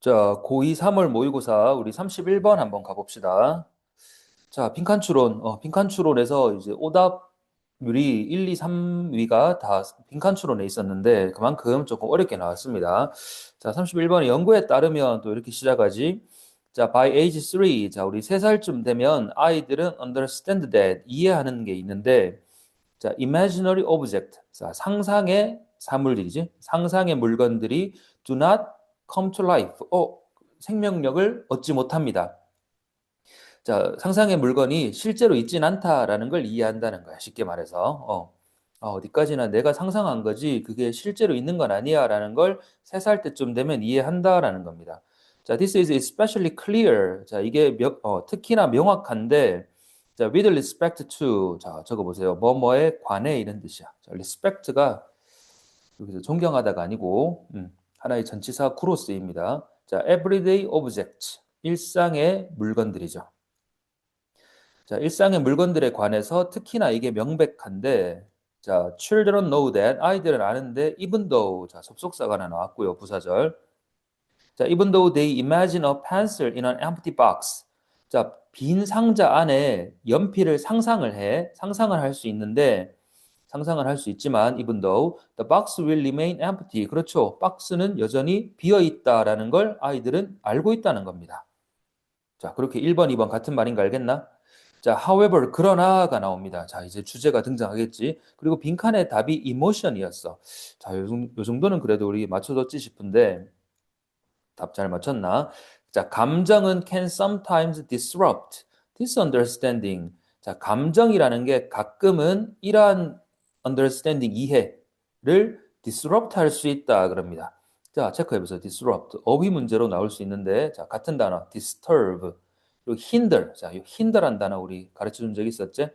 자, 고2 3월 모의고사 우리 31번 한번 가봅시다. 자, 빈칸 추론에서 이제 오답률이 1, 2, 3위가 다 빈칸 추론에 있었는데 그만큼 조금 어렵게 나왔습니다. 자, 31번의 연구에 따르면 또 이렇게 시작하지. 자, by age 3, 자, 우리 3살쯤 되면 아이들은 understand that, 이해하는 게 있는데, 자, imaginary object, 자, 상상의 사물들이지. 상상의 물건들이 do not come to life. 생명력을 얻지 못합니다. 자, 상상의 물건이 실제로 있진 않다라는 걸 이해한다는 거야. 쉽게 말해서. 어디까지나 내가 상상한 거지 그게 실제로 있는 건 아니야라는 걸 3살 때쯤 되면 이해한다라는 겁니다. 자, this is especially clear. 자, 이게 특히나 명확한데, 자, with respect to, 자, 적어보세요. 뭐뭐에 관해 이런 뜻이야. 자, respect가 여기서 존경하다가 아니고, 하나의 전치사 구로 쓰입니다. 자, everyday object, 일상의 물건들이죠. 자, 일상의 물건들에 관해서 특히나 이게 명백한데, 자, children know that, 아이들은 아는데, even though, 자, 접속사가 하나 나왔고요, 부사절. 자, even though they imagine a pencil in an empty box. 자, 빈 상자 안에 연필을 상상을 할 수 있는데, 상상을 할 수 있지만, even though the box will remain empty. 그렇죠. 박스는 여전히 비어 있다라는 걸 아이들은 알고 있다는 겁니다. 자, 그렇게 1번, 2번 같은 말인가 알겠나? 자, however, 그러나가 나옵니다. 자, 이제 주제가 등장하겠지. 그리고 빈칸의 답이 emotion이었어. 자, 요 정도는 그래도 우리 맞춰줬지 싶은데, 답 잘 맞췄나? 자, 감정은 can sometimes disrupt, misunderstanding. 자, 감정이라는 게 가끔은 이러한 understanding, 이해를 disrupt 할 수 있다 그럽니다. 자, 체크해보세요. disrupt. 어휘 문제로 나올 수 있는데, 자, 같은 단어, disturb. 그리고 hinder. 자, 이 hinder란 단어 우리 가르쳐 준 적 있었지?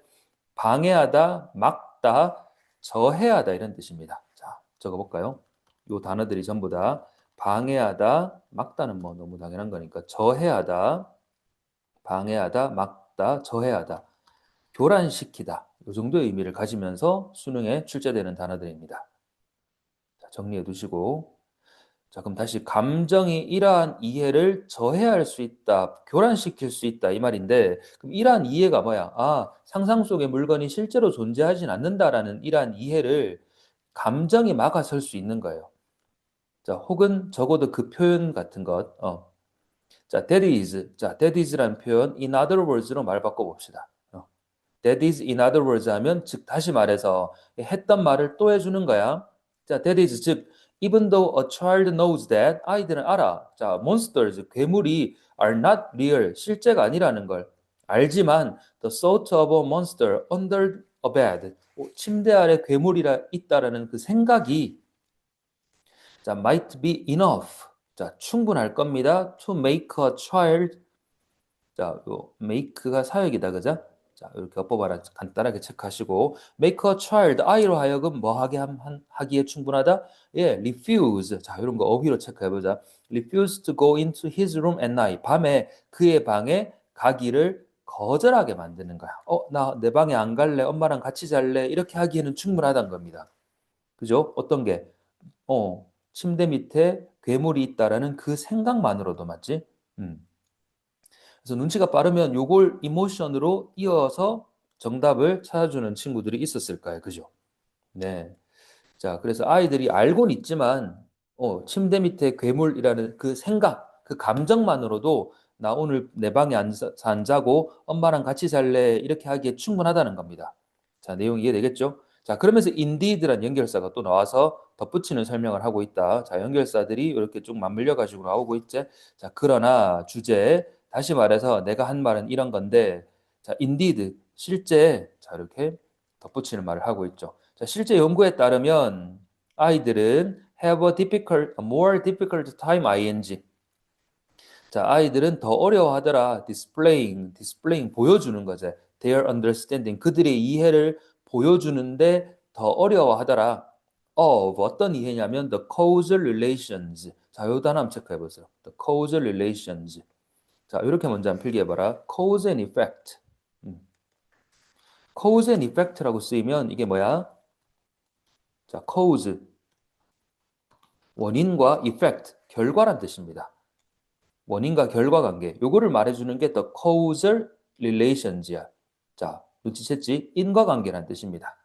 방해하다, 막다, 저해하다 이런 뜻입니다. 자, 적어볼까요? 이 단어들이 전부 다 방해하다, 막다는 뭐 너무 당연한 거니까 저해하다, 방해하다, 막다, 저해하다, 교란시키다. 이 정도의 의미를 가지면서 수능에 출제되는 단어들입니다. 자, 정리해 두시고. 자, 그럼 다시 감정이 이러한 이해를 저해할 수 있다, 교란시킬 수 있다 이 말인데, 그럼 이러한 이해가 뭐야? 아, 상상 속의 물건이 실제로 존재하진 않는다라는 이러한 이해를 감정이 막아설 수 있는 거예요. 자, 혹은 적어도 그 표현 같은 것. 자, that is. 자, that is라는 표현 in other words로 말 바꿔 봅시다. that is in other words 하면 즉 다시 말해서 했던 말을 또 해주는 거야. 자, that is 즉 even though a child knows that 아이들은 알아. 자, monsters 괴물이 are not real 실제가 아니라는 걸 알지만 the thought of a monster under a bed 침대 아래 괴물이라 있다라는 그 생각이 자, might be enough. 자, 충분할 겁니다. to make a child. 자, 요 make가 사역이다, 그죠? 자, 이렇게 어법하라 간단하게 체크하시고 make a child 아이로 하여금 뭐 하기에 충분하다? 예, refuse. 자, 이런 거 어휘로 체크해 보자. refuse to go into his room at night. 밤에 그의 방에 가기를 거절하게 만드는 거야. 나 내 방에 안 갈래. 엄마랑 같이 잘래. 이렇게 하기에는 충분하다는 겁니다. 그죠? 어떤 게? 침대 밑에 괴물이 있다라는 그 생각만으로도 맞지? 음. 그래서 눈치가 빠르면 요걸 이모션으로 이어서 정답을 찾아주는 친구들이 있었을 까요 그죠? 네. 자, 그래서 아이들이 알고는 있지만, 침대 밑에 괴물이라는 그 생각, 그 감정만으로도 나 오늘 내 방에 안 자고 엄마랑 같이 살래 이렇게 하기에 충분하다는 겁니다. 자, 내용 이해되겠죠? 자, 그러면서 indeed란 연결사가 또 나와서 덧붙이는 설명을 하고 있다. 자, 연결사들이 이렇게 쭉 맞물려 가지고 나오고 있지. 자, 그러나 주제 다시 말해서 내가 한 말은 이런 건데, 자, indeed 실제 자 이렇게 덧붙이는 말을 하고 있죠. 자, 실제 연구에 따르면 아이들은 have a more difficult time ing. 자, 아이들은 더 어려워하더라. displaying 보여주는 거죠. their understanding 그들의 이해를 보여주는데 더 어려워하더라. 어떤 이해냐면 the causal relations. 자, 요 단어 한번 체크해 보세요. the causal relations. 자, 이렇게 먼저 한번 필기해 봐라. cause and effect. cause and effect라고 쓰이면 이게 뭐야? 자, cause 원인과 effect, 결과란 뜻입니다. 원인과 결과 관계. 요거를 말해주는 게 the causal relations야. 자, 눈치챘지? 인과관계란 뜻입니다.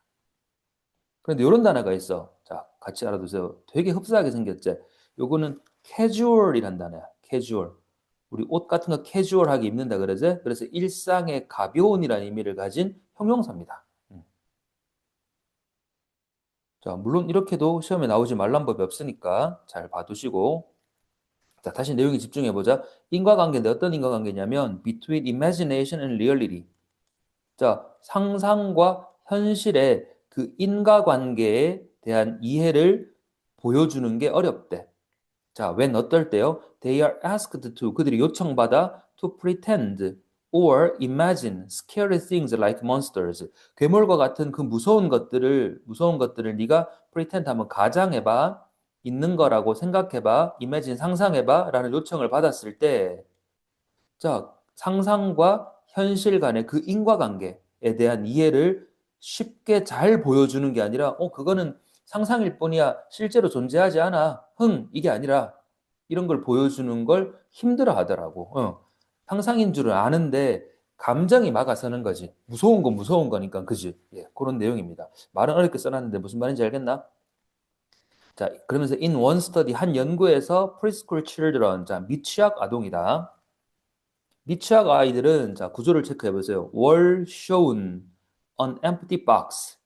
그런데 이런 단어가 있어. 자, 같이 알아두세요. 되게 흡사하게 생겼지? 요거는 casual이란 단어야. casual. 우리 옷 같은 거 캐주얼하게 입는다 그러지? 그래서 일상의 가벼운이라는 의미를 가진 형용사입니다. 자, 물론 이렇게도 시험에 나오지 말란 법이 없으니까 잘 봐두시고. 자, 다시 내용에 집중해 보자. 인과관계인데 어떤 인과관계냐면 between imagination and reality. 자, 상상과 현실의 그 인과관계에 대한 이해를 보여주는 게 어렵대. 자, when 어떨 때요? They are asked to 그들이 요청받아 to pretend or imagine scary things like monsters. 괴물과 같은 그 무서운 것들을 네가 pretend 하면 가장해봐, 있는 거라고 생각해봐, imagine 상상해봐라는 요청을 받았을 때, 자, 상상과 현실 간의 그 인과관계에 대한 이해를 쉽게 잘 보여주는 게 아니라, 그거는 상상일 뿐이야. 실제로 존재하지 않아. 이게 아니라 이런 걸 보여주는 걸 힘들어 하더라고. 상상인 줄은 아는데 감정이 막아서는 거지. 무서운 건 무서운 거니까, 그지? 예, 그런 내용입니다. 말은 어렵게 써놨는데 무슨 말인지 알겠나? 자, 그러면서 in one study, 한 연구에서 preschool children, 자, 미취학 아동이다. 미취학 아이들은 자 구조를 체크해 보세요. were shown an empty box.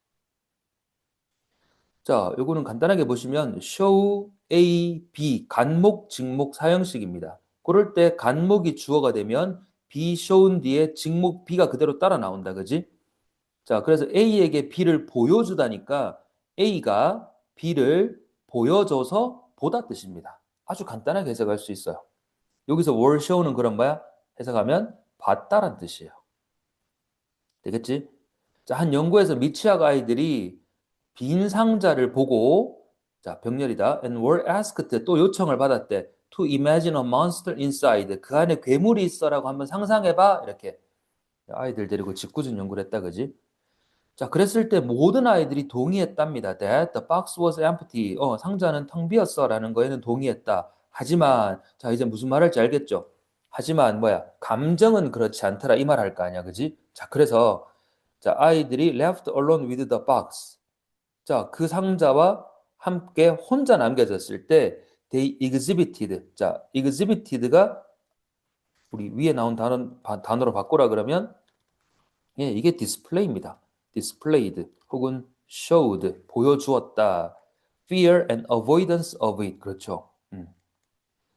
자, 요거는 간단하게 보시면 show A, B 간목, 직목 사형식입니다. 그럴 때 간목이 주어가 되면 be shown 뒤에 직목 B가 그대로 따라 나온다, 그지? 자, 그래서 A에게 B를 보여주다니까 A가 B를 보여줘서 보다 뜻입니다. 아주 간단하게 해석할 수 있어요. 여기서 were show는 그런 뭐야? 해석하면 봤다란 뜻이에요. 되겠지? 자, 한 연구에서 미취학 아이들이 빈 상자를 보고 자, 병렬이다. and were asked 또 요청을 받았대. to imagine a monster inside. 그 안에 괴물이 있어라고 한번 상상해봐. 이렇게 아이들 데리고 직구준 연구를 했다, 그지? 자, 그랬을 때 모든 아이들이 동의했답니다. That the box was empty. 상자는 텅 비었어라는 거에는 동의했다. 하지만 자, 이제 무슨 말할지 알겠죠? 하지만 뭐야? 감정은 그렇지 않더라 이 말 할 거 아니야, 그지? 자, 그래서 자, 아이들이 left alone with the box. 자, 그 상자와 함께 혼자 남겨졌을 때 they exhibited. 자, exhibited가 우리 위에 나온 단어로 바꾸라 그러면 예, 이게 display입니다. displayed 혹은 showed 보여주었다. fear and avoidance of it. 그렇죠.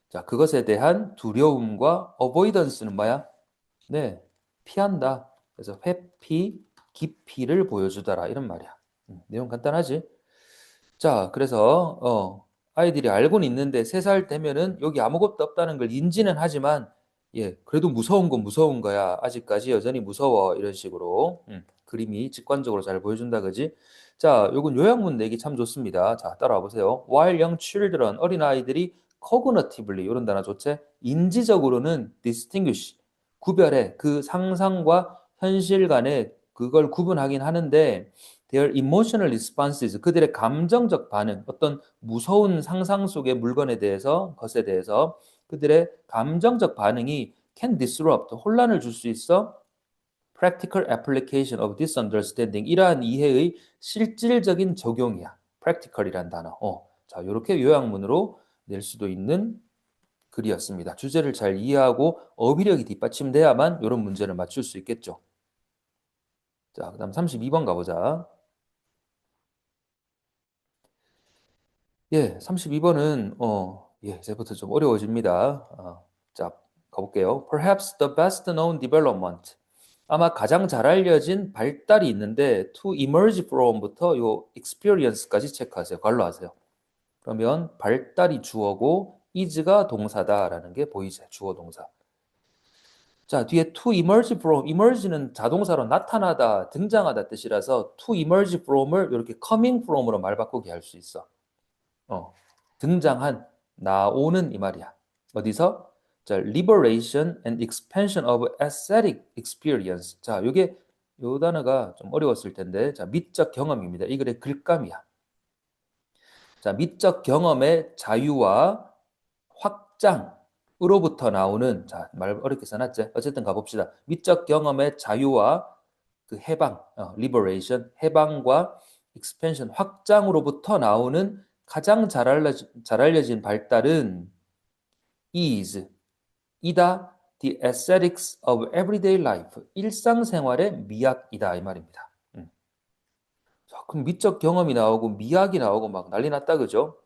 자, 그것에 대한 두려움과 avoidance는 뭐야? 네, 피한다. 그래서 회피, 기피를 보여주더라 이런 말이야. 내용 간단하지? 자, 그래서 아이들이 알고는 있는데 3살 되면은 여기 아무것도 없다는 걸 인지는 하지만 예, 그래도 무서운 건 무서운 거야. 아직까지 여전히 무서워. 이런 식으로 그림이 직관적으로 잘 보여준다, 그지? 자, 요건 요약문 내기 참 좋습니다. 자, 따라와 보세요. While young children, 어린아이들이 cognitively, 이런 단어 좋지? 인지적으로는 distinguish, 구별해. 그 상상과 현실 간에 그걸 구분하긴 하는데 their emotional responses, 그들의 감정적 반응, 어떤 무서운 상상 속의 물건에 대해서, 것에 대해서 그들의 감정적 반응이 can disrupt, 혼란을 줄 수 있어. practical application of this understanding, 이러한 이해의 실질적인 적용이야. practical이란 단어. 자, 이렇게 요약문으로 낼 수도 있는 글이었습니다. 주제를 잘 이해하고 어휘력이 뒷받침돼야만 이런 문제를 맞출 수 있겠죠. 자, 그다음 32번 가보자. 예, 32번은 예, 이제부터 좀 어려워집니다. 자, 가볼게요. Perhaps the best known development. 아마 가장 잘 알려진 발달이 있는데 to emerge from부터 요 experience까지 체크하세요. 관로하세요. 그러면 발달이 주어고 is가 동사다라는 게 보이죠. 주어 동사. 자, 뒤에 to emerge from, emerge는 자동사로 나타나다, 등장하다 뜻이라서 to emerge from을 이렇게 coming from으로 말 바꾸게 할 수 있어. 등장한, 나오는 이 말이야. 어디서? 자, liberation and expansion of aesthetic experience. 자, 요 단어가 좀 어려웠을 텐데, 자, 미적 경험입니다. 이 글의 글감이야. 자, 미적 경험의 자유와 확장, 으로부터 나오는, 자, 말 어렵게 써놨지? 어쨌든 가봅시다. 미적 경험의 자유와 그 해방, liberation, 해방과 expansion, 확장으로부터 나오는 가장 잘 알려진 발달은 is, 이다, the aesthetics of everyday life, 일상생활의 미학이다 이 말입니다. 자, 그럼 미적 경험이 나오고 미학이 나오고 막 난리 났다 그죠?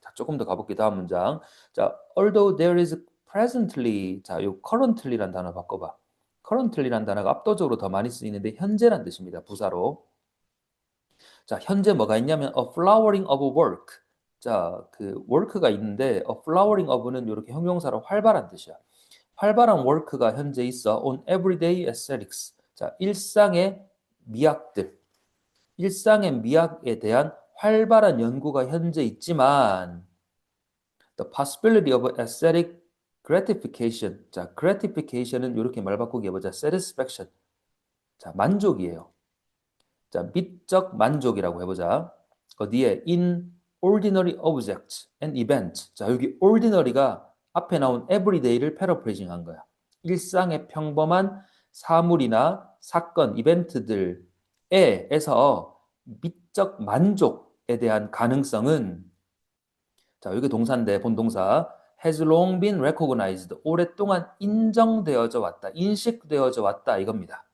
자, 조금 더 가볼게요. 다음 문장. 자, although there is presently, 자, 요 currently란 단어 바꿔봐. currently란 단어가 압도적으로 더 많이 쓰이는데 현재란 뜻입니다. 부사로. 자, 현재 뭐가 있냐면 a flowering of work. 자, 그 work가 있는데 a flowering of는 이렇게 형용사로 활발한 뜻이야. 활발한 work가 현재 있어 on everyday aesthetics. 자, 일상의 미학들. 일상의 미학에 대한 활발한 연구가 현재 있지만 the possibility of aesthetic gratification. 자, gratification은 이렇게 말 바꾸기 해보자. satisfaction. 자, 만족이에요. 자, 미적 만족이라고 해보자. 어디에? in ordinary objects and events. 자, 여기 ordinary가 앞에 나온 everyday를 패러프레이징 한 거야. 일상의 평범한 사물이나 사건, 이벤트들에서 미적 만족에 대한 가능성은, 자, 여기 동사인데 본동사 has long been recognized. 오랫동안 인정되어져 왔다. 인식되어져 왔다 이겁니다.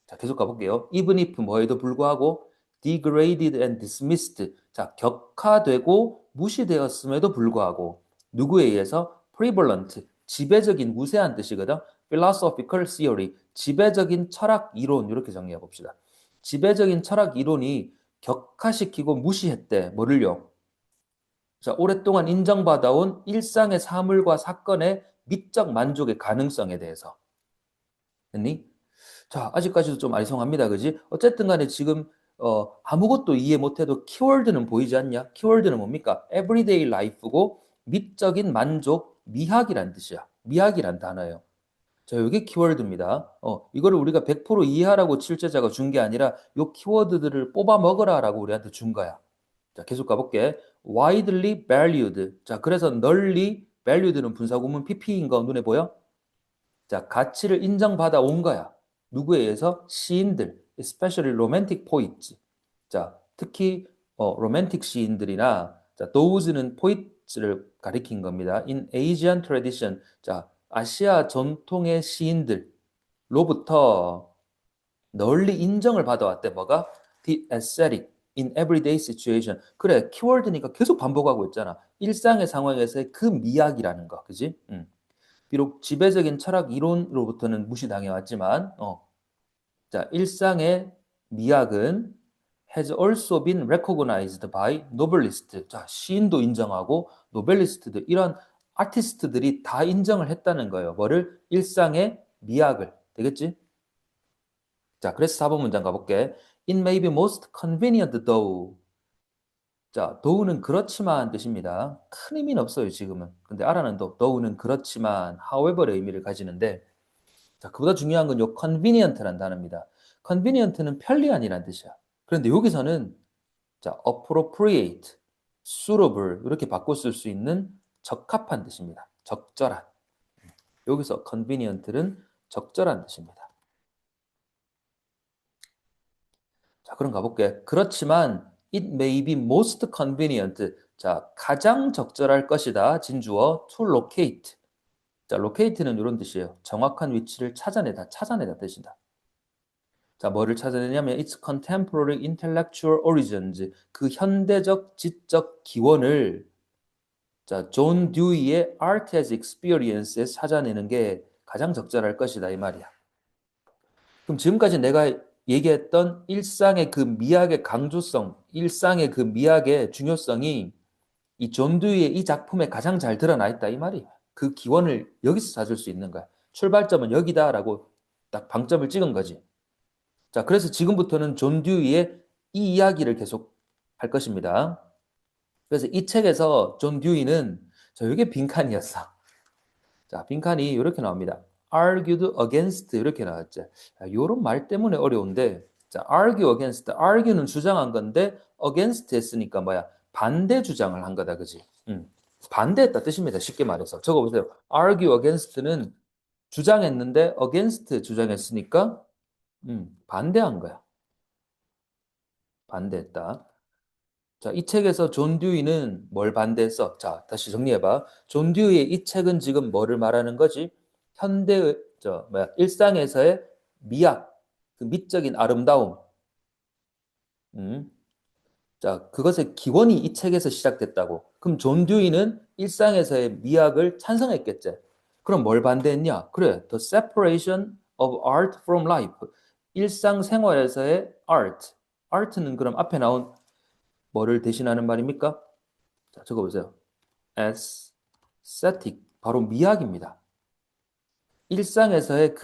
자, 계속 가볼게요. even if 뭐에도 불구하고 degraded and dismissed. 자, 격화되고 무시되었음에도 불구하고 누구에 의해서 prevalent. 지배적인 우세한 뜻이거든. philosophical theory. 지배적인 철학 이론 이렇게 정리해 봅시다. 지배적인 철학 이론이 격화시키고 무시했대. 뭐를요? 자, 오랫동안 인정받아온 일상의 사물과 사건의 미적 만족의 가능성에 대해서. 됐니? 자, 아직까지도 좀 아리송합니다. 그지? 어쨌든 간에 지금 아무것도 이해 못해도 키워드는 보이지 않냐? 키워드는 뭡니까? everyday life고 미적인 만족, 미학이란 뜻이야. 미학이란 단어예요. 자, 이게 키워드입니다. 이거를 우리가 100% 이해하라고 출제자가 준 게 아니라 요 키워드들을 뽑아 먹으라라고 우리한테 준 거야. 자, 계속 가볼게. widely valued. 자, 그래서 널리 valued는 분사구문 PP인 거 눈에 보여? 자, 가치를 인정받아 온 거야. 누구에 의해서? 시인들, especially romantic poets. 자, 특히 로맨틱 시인들이나 자, those는 poets를 가리킨 겁니다. In Asian tradition. 자, 아시아 전통의 시인들로부터 널리 인정을 받아왔대. 뭐가? The aesthetic in everyday situation. 그래, 키워드니까 계속 반복하고 있잖아. 일상의 상황에서의 그 미학이라는 거. 그지? 비록 지배적인 철학 이론으로부터는 무시당해 왔지만, 자, 일상의 미학은 has also been recognized by novelists. 자, 시인도 인정하고 노벨리스트들, 이런 아티스트들이 다 인정을 했다는 거예요. 뭐를? 일상의 미학을. 되겠지? 자, 그래서 4번 문장 가볼게. It may be most convenient though. 자, though는 그렇지만 뜻입니다. 큰 의미는 없어요, 지금은. 근데 알아는 though는 그렇지만, however의 의미를 가지는데, 자, 그보다 중요한 건 요 convenient라는 단어입니다. convenient는 편리한이라는 뜻이야. 그런데 여기서는 자, appropriate, suitable 이렇게 바꿔 쓸 수 있는 적합한 뜻입니다. 적절한. 여기서 convenient는 적절한 뜻입니다. 자, 그럼 가볼게. 그렇지만 it may be most convenient. 자, 가장 적절할 것이다. 진주어 to locate. 자, locate는 이런 뜻이에요. 정확한 위치를 찾아내다 뜻이다. 자, 뭐를 찾아내냐면 its contemporary intellectual origins. 그 현대적 지적 기원을 자, 존 듀이의 Art as Experience에 찾아내는 게 가장 적절할 것이다 이 말이야. 그럼 지금까지 내가 얘기했던 일상의 그 미학의 강조성, 일상의 그 미학의 중요성이 이 존 듀이의 이 작품에 가장 잘 드러나 있다 이 말이야. 그 기원을 여기서 찾을 수 있는 거야. 출발점은 여기다라고 딱 방점을 찍은 거지. 자, 그래서 지금부터는 존 듀이의 이 이야기를 계속 할 것입니다. 그래서 이 책에서 존 듀이는 이게 빈칸이었어. 자, 빈칸이 이렇게 나옵니다. argued against 이렇게 나왔죠. 이런 말 때문에 어려운데, 자, argue against, argue는 주장한 건데 against 했으니까 뭐야? 반대 주장을 한 거다, 그지? 반대했다 뜻입니다. 쉽게 말해서. 적어보세요. argue against는 주장했는데 against 주장했으니까 반대한 거야. 반대했다. 자, 이 책에서 존 듀이는 뭘 반대했어? 자, 다시 정리해봐. 존 듀이의 이 책은 지금 뭐를 말하는 거지? 현대의, 일상에서의 미학, 그 미적인 아름다움. 음. 자, 그것의 기원이 이 책에서 시작됐다고. 그럼 존 듀이는 일상에서의 미학을 찬성했겠지. 그럼 뭘 반대했냐? 그래, the separation of art from life. 일상생활에서의 art. art는 그럼 앞에 나온 뭐를 대신하는 말입니까? 자, 적어보세요. aesthetic. 바로 미학입니다. 일상에서의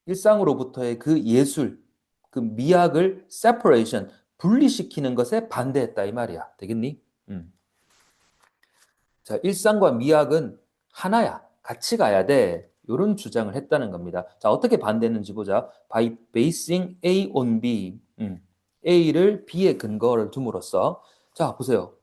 일상으로부터의 그 예술, 그 미학을 separation, 분리시키는 것에 반대했다 이 말이야. 되겠니? 자, 일상과 미학은 하나야. 같이 가야 돼. 이런 주장을 했다는 겁니다. 자, 어떻게 반대했는지 보자. By basing A on B. A를 B에 근거를 둠으로써. 자, 보세요.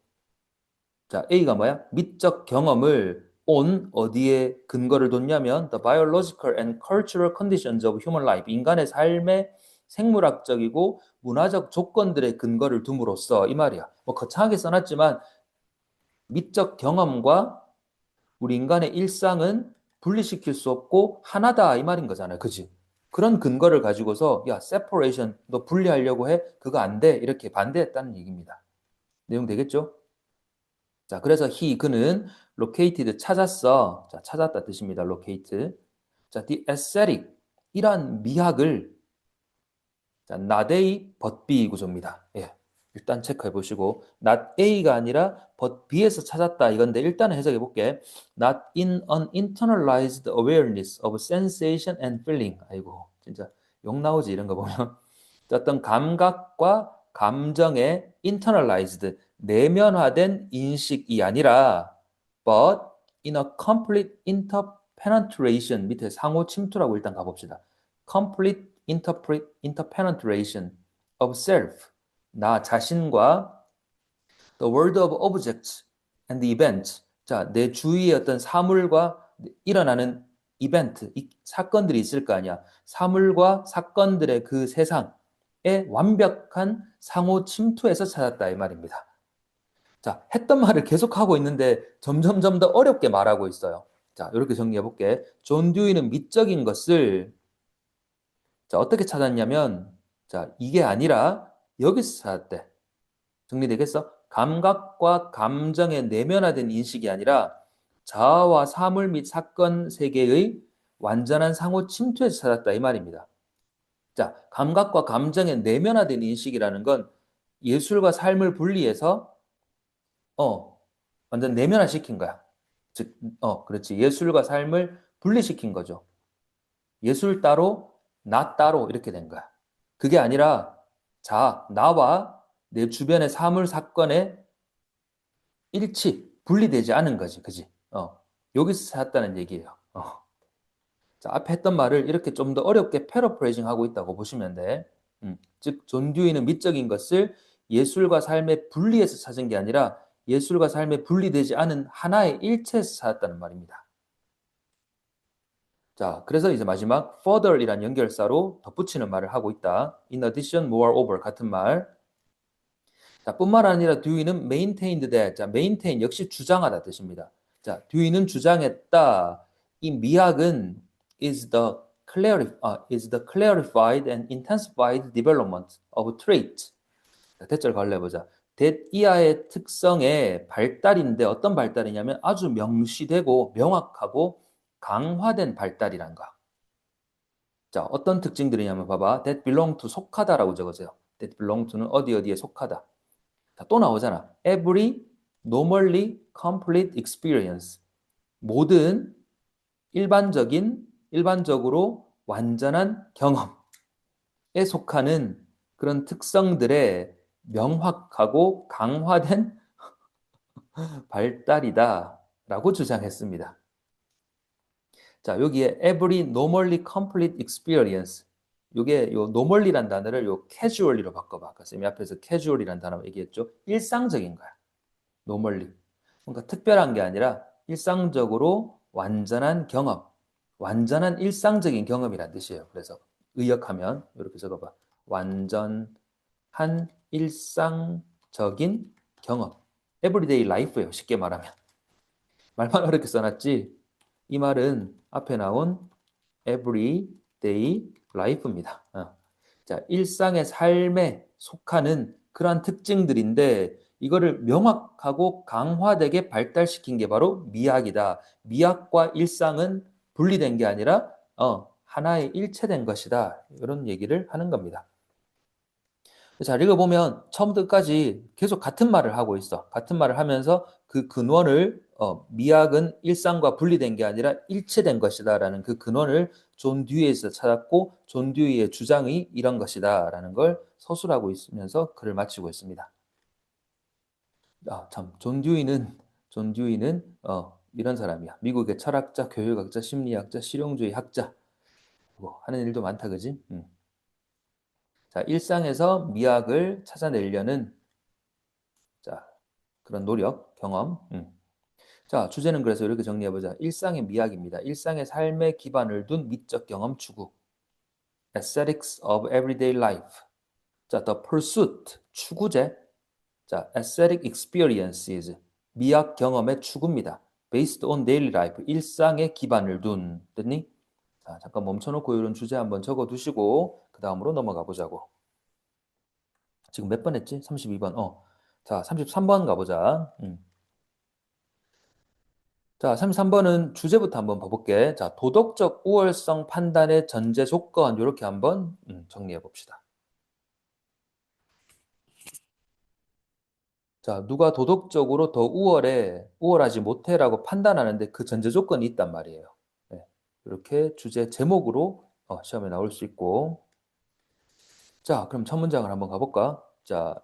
자, A가 뭐야? 미적 경험을 on 어디에 근거를 뒀냐면 the biological and cultural conditions of human life. 인간의 삶의 생물학적이고 문화적 조건들의 근거를 둠으로써 이 말이야. 뭐 거창하게 써놨지만 미적 경험과 우리 인간의 일상은 분리시킬 수 없고 하나다 이 말인 거잖아요. 그지? 그런 근거를 가지고서 야, separation 너 분리하려고 해? 그거 안 돼. 이렇게 반대했다는 얘기입니다. 내용 되겠죠? 자, 그래서 그는 located 찾았어. 자, 찾았다 뜻입니다. locate. 자, the aesthetic 이란 미학을 자, not A but B 구조입니다. 예. 일단 체크해 보시고 not A가 아니라 but B에서 찾았다 이건데 일단은 해석해 볼게. Not in an internalized awareness of sensation and feeling. 아이고 진짜 욕 나오지 이런 거 보면. 어떤 감각과 감정의 internalized 내면화된 인식이 아니라 but in a complete interpenetration 밑에 상호 침투라고 일단 가봅시다. complete interpenetration of self 나 자신과 the world of objects and events 자, 내 주위의 어떤 사물과 일어나는 이벤트, 사건들이 있을 거 아니야. 사물과 사건들의 그 세상에 완벽한 상호 침투에서 찾았다 이 말입니다. 자, 했던 말을 계속하고 있는데 점점점 더 어렵게 말하고 있어요. 자, 이렇게 정리해 볼게. 존 듀이는 미적인 것을 자, 어떻게 찾았냐면 자, 이게 아니라 여기서 찾았대. 정리되겠어? 감각과 감정의 내면화된 인식이 아니라 자아와 사물 및 사건 세계의 완전한 상호 침투에서 찾았다 이 말입니다. 자, 감각과 감정의 내면화된 인식이라는 건 예술과 삶을 분리해서 완전 내면화시킨 거야. 즉, 그렇지. 예술과 삶을 분리시킨 거죠. 예술 따로, 나 따로 이렇게 된 거야. 그게 아니라 나와 내 주변의 사물 사건의 분리되지 않은 거지. 그지? 여기서 찾았다는 얘기예요. 자, 앞에 했던 말을 이렇게 좀 더 어렵게 패러프레이징 하고 있다고 보시면 돼. 즉, 존 듀이는 미적인 것을 예술과 삶의 분리해서 찾은 게 아니라 예술과 삶에 분리되지 않은 하나의 일체에서 찾았다는 말입니다. 자, 그래서 이제 마지막 further이란 연결사로 덧붙이는 말을 하고 있다. In addition, moreover 같은 말. 자, 뿐만 아니라 듀이는 maintained that. 자, maintain 역시 주장하다 뜻입니다. 자, 듀이는 주장했다. 이 미학은 is the clarified and intensified development of trait. 자, 대절 갈래보자. that 이하의 특성의 발달인데 어떤 발달이냐면 아주 명시되고 명확하고 강화된 발달이란 거. 자, 어떤 특징들이냐면 봐봐. that belong to 속하다라고 적으세요. that belong to는 어디에 속하다. 자, 또 나오잖아. every normally complete experience. 모든 일반적으로 완전한 경험에 속하는 그런 특성들의 명확하고 강화된 발달이다라고 주장했습니다. 자, 여기에 every normally complete experience. 요게 요 normally란 단어를 요 casually로 바꿔봐. 아까 쌤이 앞에서 casual이란 단어 얘기했죠. 일상적인 거야. normally. 뭔가 특별한 게 아니라 일상적으로 완전한 경험, 완전한 일상적인 경험이란 뜻이에요. 그래서 의역하면 이렇게 적어봐. 완전한 일상적인 경험. 에브리데이 라이프예요. 쉽게 말하면. 말만 어렵게 써놨지. 이 말은 앞에 나온 everyday life입니다. 자, 일상의 삶에 속하는 그러한 특징들인데 이거를 명확하고 강화되게 발달시킨 게 바로 미학이다. 미학과 일상은 분리된 게 아니라 하나의 일체된 것이다. 이런 얘기를 하는 겁니다. 잘 읽어보면 처음부터 끝까지 계속 같은 말을 하고 있어. 같은 말을 하면서 그 근원을 미학은 일상과 분리된 게 아니라 일체된 것이다 라는 그 근원을 존 듀이에서 찾았고 존 듀이의 주장이 이런 것이다 라는 걸 서술하고 있으면서 글을 마치고 있습니다. 참, 존 듀이는 이런 사람이야. 미국의 철학자, 교육학자, 심리학자, 실용주의 학자 뭐 하는 일도 많다 그지? 자, 일상에서 미학을 찾아내려는 자, 그런 노력, 경험. 자, 주제는 그래서 이렇게 정리해보자. 일상의 미학입니다. 일상의 삶의 기반을 둔 미적 경험 추구. Aesthetics of Everyday Life. 자, The Pursuit, 추구제. 자, Aesthetic Experiences, 미학 경험의 추구입니다. Based on Daily Life, 일상의 기반을 둔. 됐니? 자, 잠깐 멈춰놓고 이런 주제 한번 적어두시고 그 다음으로 넘어가 보자고. 지금 몇 번 했지? 32번. 자, 33번 가보자. 자, 33번은 주제부터 한번 봐볼게. 자, 도덕적 우월성 판단의 전제 조건, 이렇게 한번 정리해 봅시다. 자, 누가 도덕적으로 더 우월하지 못해라고 판단하는데 그 전제 조건이 있단 말이에요. 네, 이렇게 주제 제목으로 시험에 나올 수 있고. 자, 그럼 첫 문장을 한번 가볼까? 자,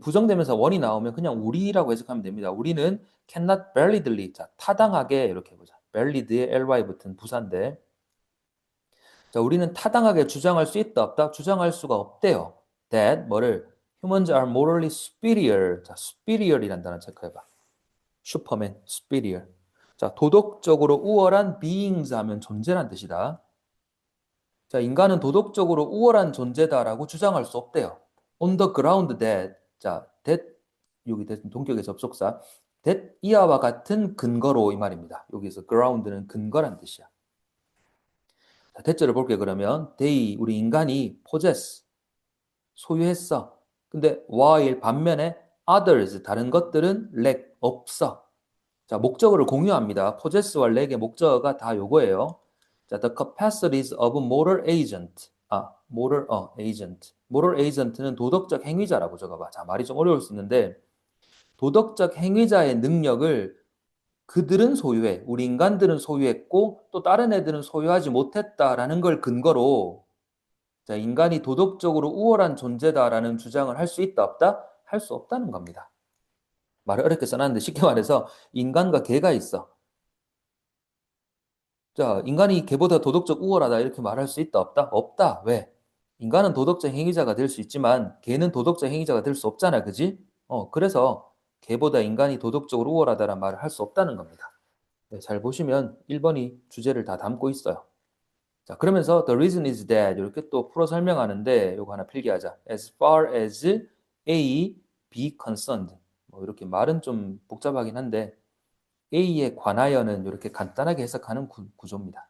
부정되면서 원이 나오면 그냥 우리라고 해석하면 됩니다. 우리는 cannot validly, 자, 타당하게 이렇게 해보자. valid의 ly 붙은 부사인데, 자, 우리는 타당하게 주장할 수 있다, 없다? 주장할 수가 없대요. That, 뭐를? Humans are morally superior. 자, superior이란 단어 체크해봐. 슈퍼맨, superior. 자, 도덕적으로 우월한 beings 하면 존재란 뜻이다. 자, 인간은 도덕적으로 우월한 존재다라고 주장할 수 없대요. On the ground that, 자, that, 여기 동격의 접속사, that 이하와 같은 근거로 이 말입니다. 여기서 ground는 근거란 뜻이야. 자, 대절을 볼게 그러면 they, 우리 인간이 possess, 소유했어. 근데 while 반면에 others, 다른 것들은 lack, 없어. 자, 목적어를 공유합니다. possess와 lack의 목적어가 다 요거예요. 자, the capacities of moral agent. agent. moral agent는 도덕적 행위자라고 적어봐. 자, 말이 좀 어려울 수 있는데 도덕적 행위자의 능력을 그들은 소유해. 우리 인간들은 소유했고 또 다른 애들은 소유하지 못했다라는 걸 근거로 자, 인간이 도덕적으로 우월한 존재다라는 주장을 할 수 있다, 없다? 할 수 없다는 겁니다. 말을 어렵게 써놨는데 쉽게 말해서 인간과 개가 있어. 자, 인간이 개보다 도덕적 우월하다 이렇게 말할 수 있다, 없다? 없다. 왜? 인간은 도덕적 행위자가 될 수 있지만 개는 도덕적 행위자가 될 수 없잖아, 그지? 그래서 개보다 인간이 도덕적으로 우월하다는 말을 할 수 없다는 겁니다. 네, 잘 보시면 1번이 주제를 다 담고 있어요. 자, 그러면서 the reason is that 이렇게 또 풀어 설명하는데 요거 하나 필기하자. As far as A be concerned. 뭐 이렇게 말은 좀 복잡하긴 한데 A에 관하여는 이렇게 간단하게 해석하는 구조입니다.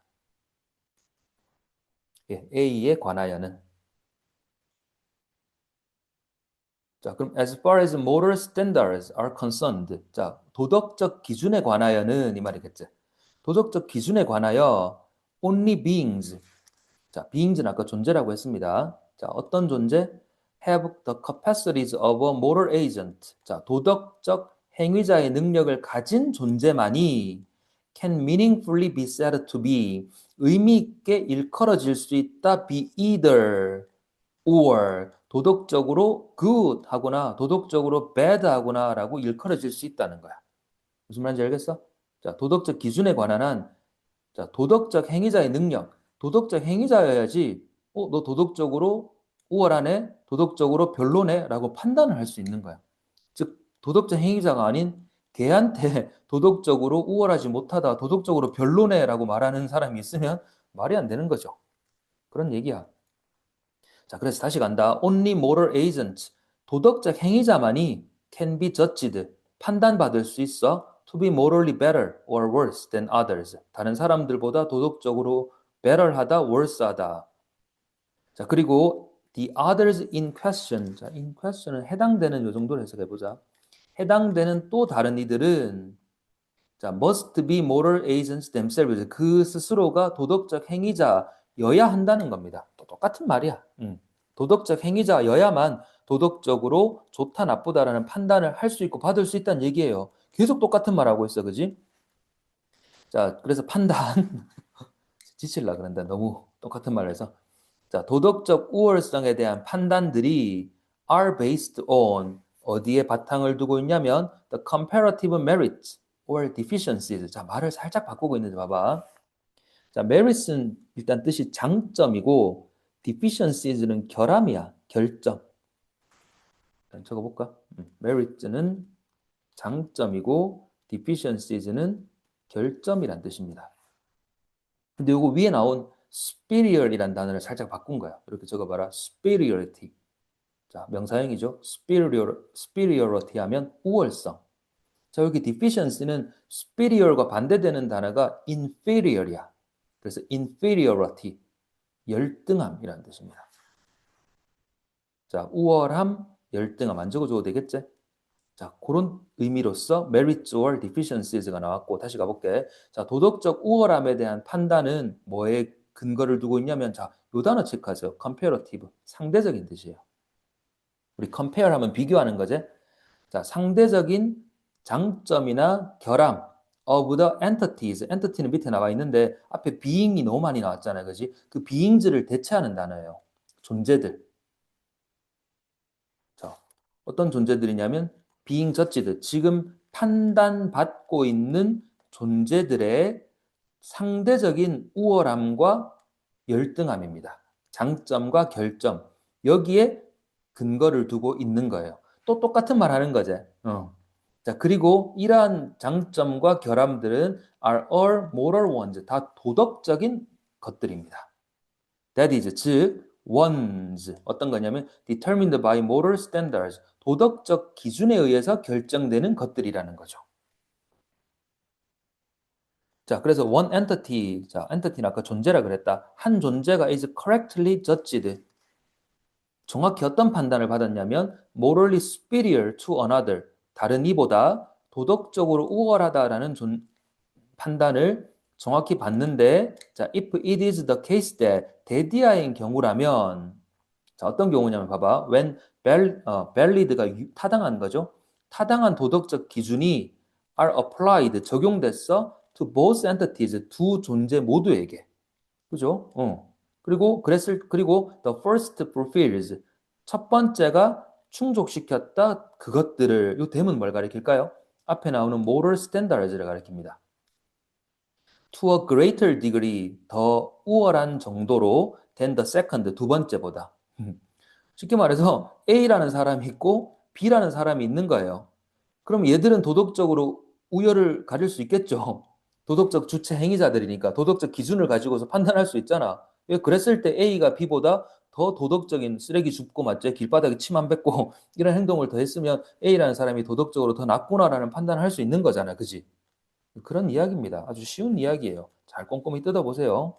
예, A에 관하여는. 자, 그럼 as far as moral standards are concerned. 자, 도덕적 기준에 관하여는 이 말이겠지. 도덕적 기준에 관하여 only beings. 자, beings는 아까 존재라고 했습니다. 자, 어떤 존재? have the capacities of a moral agent. 자, 도덕적 행위자의 능력을 가진 존재만이 can meaningfully be said to be 의미 있게 일컬어질 수 있다. be either or 도덕적으로 good 하거나 도덕적으로 bad 하거나 라고 일컬어질 수 있다는 거야. 무슨 말인지 알겠어? 자, 도덕적 기준에 관한 한 자, 도덕적 행위자의 능력. 도덕적 행위자여야지 너 도덕적으로 우월하네? 도덕적으로 별로네? 라고 판단을 할 수 있는 거야. 즉 도덕적 행위자가 아닌 걔한테 도덕적으로 우월하지 못하다, 도덕적으로 별로네라고 말하는 사람이 있으면 말이 안 되는 거죠. 그런 얘기야. 자, 그래서 다시 간다. Only moral agents, 도덕적 행위자만이 can be judged, 판단받을 수 있어 to be morally better or worse than others. 다른 사람들보다 도덕적으로 better하다, worse하다. 자, 그리고 the others in question. 자, in question은 해당되는 요 정도로 해석해 보자. 해당되는 또 다른 이들은 자, must be moral agents themselves. 그 스스로가 도덕적 행위자여야 한다는 겁니다. 또 똑같은 말이야. 도덕적 행위자여야만 도덕적으로 좋다 나쁘다라는 판단을 할 수 있고 받을 수 있다는 얘기예요. 계속 똑같은 말하고 있어, 그지? 자, 그래서 판단 지칠라 그런다. 너무 똑같은 말을 해서. 자, 도덕적 우월성에 대한 판단들이 are based on 어디에 바탕을 두고 있냐면 the comparative merits or deficiencies. 자, 말을 살짝 바꾸고 있는데 봐봐. 자, merits는 일단 뜻이 장점이고 deficiencies,는 결함이야. 결점. 적어볼까? merits는 장점이고 deficiencies,는 결점이란 뜻입니다. 근데 요거 위에 나온 superior이란 단어를 살짝 바꾼 거야. 이렇게 적어봐라. superiority. 자, 명사형이죠. superiority 하면 우월성. 자, 여기 deficiency는 superior과 반대되는 단어가 inferior이야. 그래서 inferiority, 열등함이라는 뜻입니다. 자, 우월함, 열등함 안 적어줘도 되겠지? 자, 그런 의미로서 merits or deficiencies,가 나왔고 다시 가볼게. 자, 도덕적 우월함에 대한 판단은 뭐에 근거를 두고 있냐면 자, 요 단어 체크하세요. comparative, 상대적인 뜻이에요. 우리 compare 하면 비교하는 거지. 자, 상대적인 장점이나 결함 of the entities. entity는 밑에 나와 있는데 앞에 being이 너무 많이 나왔잖아요. 그지? 그 being들을 대체하는 단어예요. 존재들. 자, 어떤 존재들이냐면 being judged, 지금 판단받고 있는 존재들의 상대적인 우월함과 열등함입니다. 장점과 결점. 여기에 근거를 두고 있는 거예요. 또 똑같은 말 하는 거지. 자, 그리고 이러한 장점과 결함들은 are all moral ones. 다 도덕적인 것들입니다. That is, 즉, ones. 어떤 거냐면 determined by moral standards. 도덕적 기준에 의해서 결정되는 것들이라는 거죠. 자, 그래서 one entity. 자, entity는 아까 존재라 그랬다. 한 존재가 is correctly judged. 정확히 어떤 판단을 받았냐면 morally superior to another. 다른 이보다 도덕적으로 우월하다라는 판단을 정확히 받는데 자, if it is the case that 대디아인 경우라면 자, 어떤 경우냐면 봐봐. when valid가 타당한 거죠. 타당한 도덕적 기준이 are applied, 적용됐어 to both entities, 두 존재 모두에게. 그죠? 그리고 the first fulfills, 첫 번째가 충족시켰다 그것들을 이 대문 뭘 가리킬까요? 앞에 나오는 moral standards를 가리킵니다. to a greater degree, 더 우월한 정도로 than the second, 두 번째보다. 쉽게 말해서 A라는 사람이 있고 B라는 사람이 있는 거예요. 그럼 얘들은 도덕적으로 우열을 가릴 수 있겠죠. 도덕적 주체 행위자들이니까 도덕적 기준을 가지고서 판단할 수 있잖아. 그랬을 때 A가 B보다 더 도덕적인 쓰레기 줍고 맞지? 길바닥에 침 안 뱉고 이런 행동을 더 했으면 A라는 사람이 도덕적으로 더 낫구나라는 판단을 할 수 있는 거잖아. 그지? 그런 이야기입니다. 아주 쉬운 이야기예요. 잘 꼼꼼히 뜯어보세요.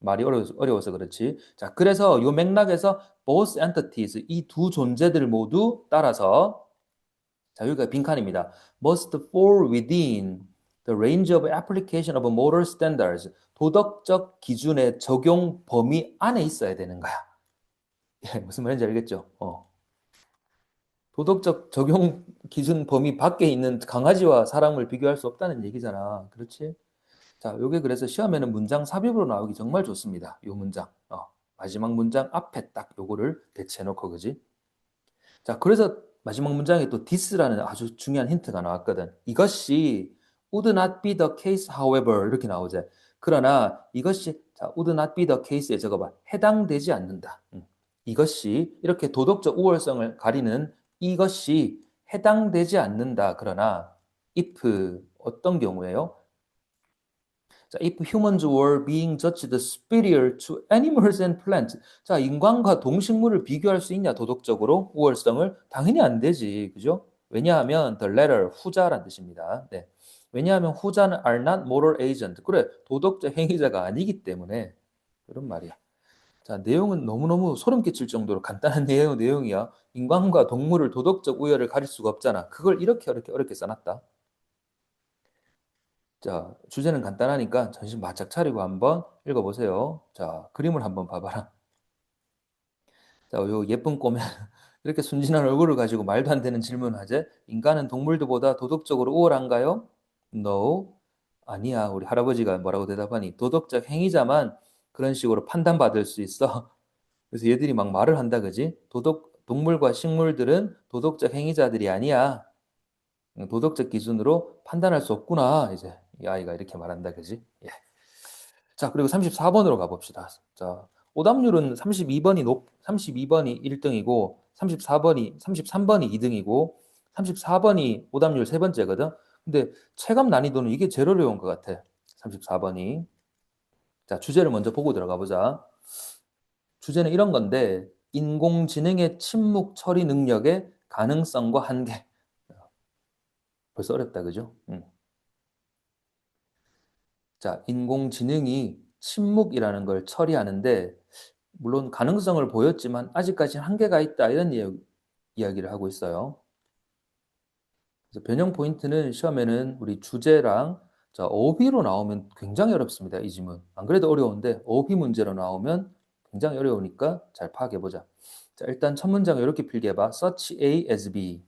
말이 어려워서 그렇지. 자, 그래서 이 맥락에서 both entities, 이 두 존재들 모두 따라서 자, 여기가 빈칸입니다. must fall within the range of application of moral standards. 도덕적 기준의 적용 범위 안에 있어야 되는 거야. 예, 무슨 말인지 알겠죠? 도덕적 적용 기준 범위 밖에 있는 강아지와 사람을 비교할 수 없다는 얘기잖아. 그렇지? 자, 요게 그래서 시험에는 문장 삽입으로 나오기 정말 좋습니다. 요 문장. 마지막 문장 앞에 딱 요거를 배치해놓고, 그지? 자, 그래서 마지막 문장에 또 this라는 아주 중요한 힌트가 나왔거든. 이것이 would not be the case, however 이렇게 나오지. 그러나 이것이 자, would not be the case에 적어봐. 해당되지 않는다. 이것이 이렇게 도덕적 우월성을 가리는 이것이 해당되지 않는다. 그러나 if 어떤 경우에요? 자, if humans were being judged superior to animals and plants. 자, 인간과 동식물을 비교할 수 있냐, 도덕적으로? 우월성을? 당연히 안 되지. 그죠? 왜냐하면 the latter, 후자란 뜻입니다. 네. 왜냐하면 후자는 are not moral agent. 그래, 도덕적 행위자가 아니기 때문에 그런 말이야. 자, 내용은 너무너무 소름 끼칠 정도로 간단한 내용이야. 인간과 동물을 도덕적 우열을 가릴 수가 없잖아. 그걸 이렇게 어렵게 써놨다. 자, 주제는 간단하니까 정신 바짝 차리고 한번 읽어보세요. 자, 그림을 한번 봐봐라. 자, 요 예쁜 꼬매 이렇게 순진한 얼굴을 가지고 말도 안 되는 질문을 하재. 인간은 동물들보다 도덕적으로 우월한가요? No. 아니야. 우리 할아버지가 뭐라고 대답하니? 도덕적 행위자만 그런 식으로 판단받을 수 있어. 그래서 얘들이 막 말을 한다, 그지? 동물과 식물들은 도덕적 행위자들이 아니야. 도덕적 기준으로 판단할 수 없구나. 이제 이 아이가 이렇게 말한다, 그지? 예. 자, 그리고 34번으로 가봅시다. 자, 오답률은 32번이 1등이고, 33번이 2등이고, 34번이 오답률 세 번째거든. 근데 체감 난이도는 이게 제일 어려운 것 같아. 34번이. 자, 주제를 먼저 보고 들어가 보자. 주제는 이런 건데, 인공지능의 침묵 처리 능력의 가능성과 한계. 벌써 어렵다, 그죠? 자, 인공지능이 침묵이라는 걸 처리하는데, 물론 가능성을 보였지만 아직까지는 한계가 있다, 이런 이야기를 하고 있어요. 그래서 변형 포인트는 시험에는 우리 주제랑 자, 어휘로 나오면 굉장히 어렵습니다, 이 지문. 안 그래도 어려운데 어휘 문제로 나오면 굉장히 어려우니까 잘 파악해보자. 자, 일단 첫 문장을 이렇게 필기해봐. Such A as B.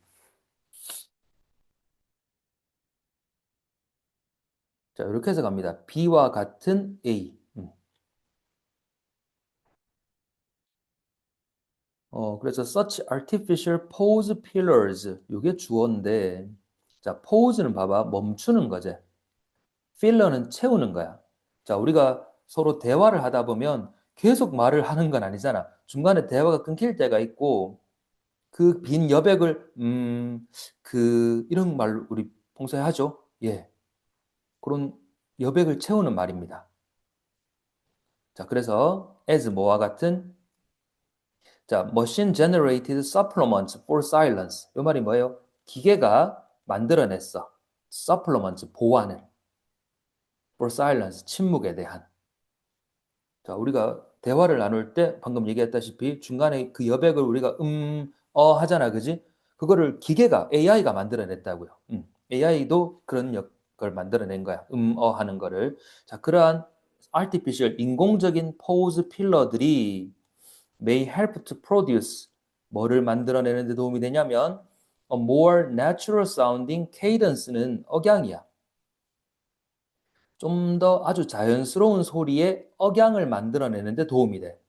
자, 이렇게 해서 갑니다. B와 같은 A. 그래서 such artificial pause pillars. 이게 주어인데, 자, pause는 봐봐. 멈추는 거지. 필러는 채우는 거야. 자, 우리가 서로 대화를 하다 보면 계속 말을 하는 건 아니잖아. 중간에 대화가 끊길 때가 있고, 그 빈 여백을, 이런 말 우리 평소에 하죠. 예. 그런 여백을 채우는 말입니다. 자, 그래서 as 뭐와 같은 자, machine generated supplements for silence. 이 말이 뭐예요? 기계가 만들어냈어. supplements, 보완을. for silence, 침묵에 대한. 자, 우리가 대화를 나눌 때 방금 얘기했다시피 중간에 그 여백을 우리가 하잖아, 그지? 그거를 기계가, AI가 만들어냈다고요. AI도 그런 걸 만들어낸 거야. 하는 거를. 자, 그러한 artificial, 인공적인 pause 필러들이 may help to produce 뭐를 만들어내는 데 도움이 되냐면 a more natural sounding cadence는 억양이야. 좀 더 아주 자연스러운 소리의 억양을 만들어내는 데 도움이 돼.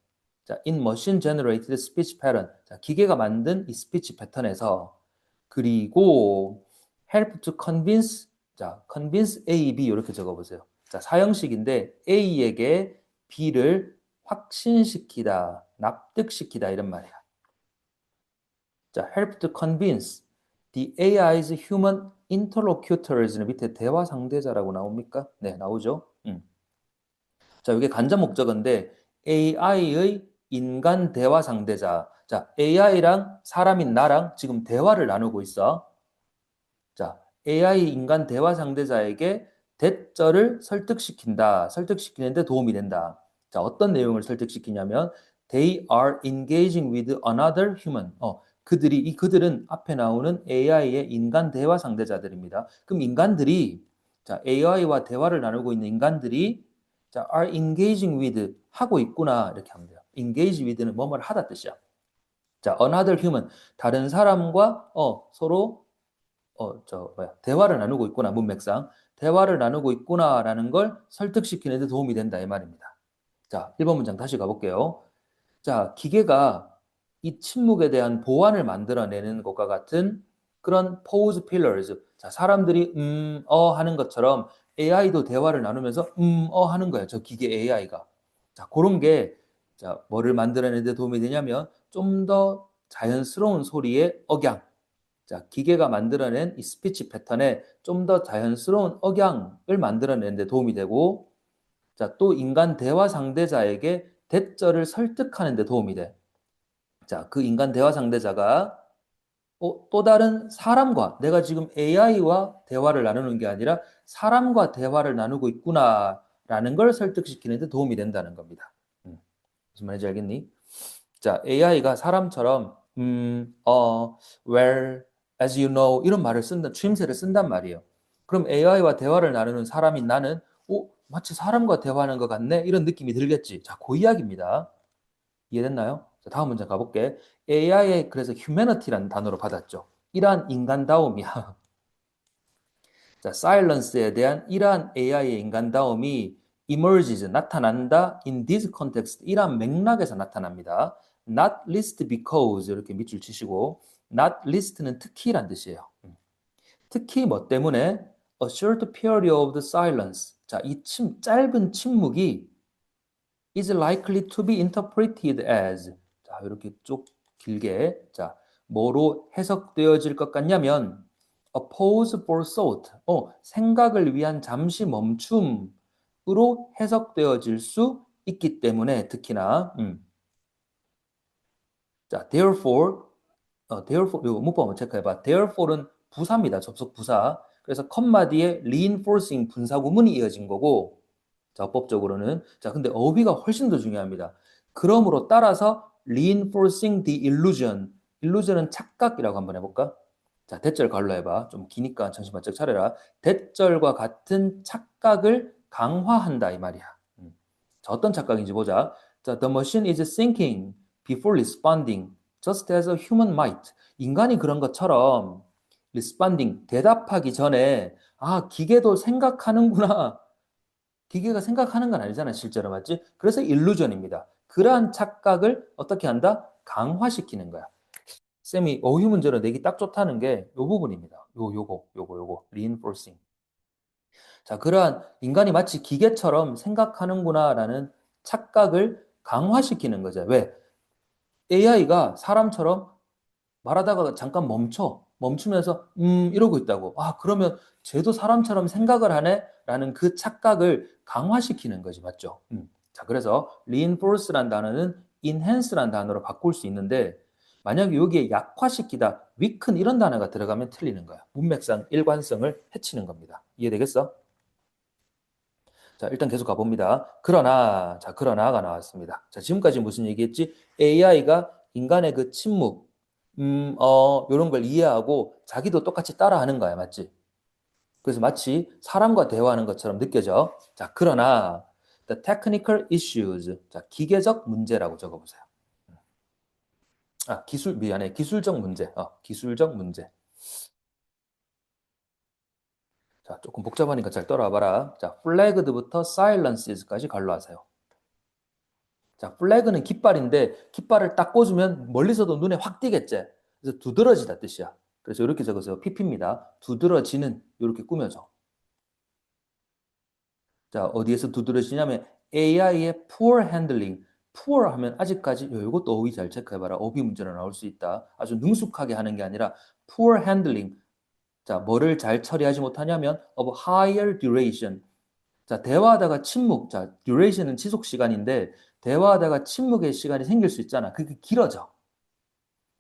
자, in machine generated speech pattern. 자, 기계가 만든 이 스피치 패턴에서 그리고 help to convince 자, convince A, B 이렇게 적어 보세요. 자, 사형식인데 A에게 B를 확신시키다, 납득시키다 이런 말이야. 자, help to convince the AI's human interlocutors는 밑에 대화 상대자라고 나옵니까? 네, 나오죠. 자, 이게 간접 목적어인데 AI의 인간 대화 상대자. 자, AI랑 사람인 나랑 지금 대화를 나누고 있어. 자, AI 인간 대화 상대자에게 대절을 설득시킨다. 설득시키는데 도움이 된다. 자, 어떤 내용을 설득시키냐면 they are engaging with another human. 그들은 앞에 나오는 AI의 인간 대화 상대자들입니다. 그럼 인간들이 자, AI와 대화를 나누고 있는 인간들이 자, are engaging with 하고 있구나 이렇게 하면 돼요. engage with는 뭐뭐를 하다 뜻이야. 자, another human 다른 사람과 서로 대화를 나누고 있구나, 문맥상. 대화를 나누고 있구나라는 걸 설득시키는 데 도움이 된다, 이 말입니다. 자, 1번 문장 다시 가볼게요. 자, 기계가 이 침묵에 대한 보완을 만들어내는 것과 같은 그런 pause pillars. 자, 사람들이, 하는 것처럼 AI도 대화를 나누면서, 하는 거예요. 저 기계 AI가. 자, 그런 게, 자, 뭐를 만들어내는 데 도움이 되냐면, 좀 더 자연스러운 소리의 억양, 자, 기계가 만들어낸 이 스피치 패턴에 좀 더 자연스러운 억양을 만들어내는 데 도움이 되고, 자, 또 인간 대화 상대자에게 대절을 설득하는 데 도움이 돼. 자, 그 인간 대화 상대자가 또 다른 사람과, 내가 지금 AI와 대화를 나누는 게 아니라 사람과 대화를 나누고 있구나라는 걸 설득시키는 데 도움이 된다는 겁니다. 무슨 말인지 알겠니? 자, AI가 사람처럼 well, as you know 이런 말을 쓴다, 추임새를 쓴단 말이에요. 그럼 AI와 대화를 나누는 사람인 나는 마치 사람과 대화하는 것 같네? 이런 느낌이 들겠지. 자, 그 이야기입니다. 이해됐나요? 자, 다음 문제 가볼게. AI에 그래서 humanity라는 단어로 받았죠. 이러한 인간다움이야. 자, silence에 대한 이러한 AI의 인간다움이 emerges, 나타난다. in this context, 이러한 맥락에서 나타납니다. not least because 이렇게 밑줄 치시고, not least는 특히란 뜻이에요. 특히 뭐 때문에 a short period of silence. 자, 이 짧은 침묵이 is likely to be interpreted as. 자, 이렇게 쭉 길게. 자, 뭐로 해석되어질 것 같냐면 a pause for thought. 생각을 위한 잠시 멈춤으로 해석되어질 수 있기 때문에 특히나 자, therefore 이거 문법 한번 체크해봐. therefore는 부사입니다. 접속 부사. 그래서 컴마 뒤에 reinforcing 분사 구문이 이어진 거고, 자, 법적으로는. 자, 근데 어휘가 훨씬 더 중요합니다. 그러므로 따라서 reinforcing the illusion. illusion은 착각이라고 한번 해볼까? 자, 대절 갈로 해봐. 좀 기니까 정신 바짝 차려라. 대절과 같은 착각을 강화한다 이 말이야. 자, 어떤 착각인지 보자. 자, the machine is thinking before responding, just as a human might. 인간이 그런 것처럼 responding, 대답하기 전에 기계도 생각하는구나. 기계가 생각하는 건 아니잖아, 실제로. 맞지? 그래서 일루전입니다. 그러한 착각을 어떻게 한다? 강화시키는 거야. 쌤이 어휘 문제로 내기 딱 좋다는 게 요 부분입니다. 요거 reinforcing. 자, 그러한 인간이 마치 기계처럼 생각하는구나라는 착각을 강화시키는 거죠. 왜? AI가 사람처럼 말하다가 잠깐 멈추면서 이러고 있다고. 그러면 쟤도 사람처럼 생각을 하네? 라는 그 착각을 강화시키는 거지. 맞죠? 자, 그래서 reinforce란 단어는 enhance란 단어로 바꿀 수 있는데, 만약에 여기에 약화시키다, weaken 이런 단어가 들어가면 틀리는 거야. 문맥상 일관성을 해치는 겁니다. 이해되겠어? 자, 일단 계속 가봅니다. 그러나가 나왔습니다. 자, 지금까지 무슨 얘기했지? AI가 인간의 그 침묵, 요런 걸 이해하고 자기도 똑같이 따라하는 거야. 맞지? 그래서 마치 사람과 대화하는 것처럼 느껴져. 자, 그러나 the technical issues. 자, 기계적 문제라고 적어보세요. 기술적 문제. 기술적 문제. 자, 조금 복잡하니까 잘 따라와 봐라. 자, flagled부터 silences까지 갈로하세요. 자, 플래그는 깃발인데 깃발을 딱 꽂으면 멀리서도 눈에 확 띄겠지. 그래서 두드러지다 뜻이야. 그래서 이렇게 적으세요. PP입니다. 두드러지는 이렇게 꾸며져. 자, 어디에서 두드러지냐면 AI의 poor handling. poor 하면 아직까지 이것도 어휘 잘 체크해봐라. 어휘 문제로 나올 수 있다. 아주 능숙하게 하는 게 아니라 poor handling. 자, 뭐를 잘 처리하지 못하냐면 of higher duration. 자, 대화하다가 침묵. 자, duration은 지속 시간인데 대화하다가 침묵의 시간이 생길 수 있잖아. 그게 길어져.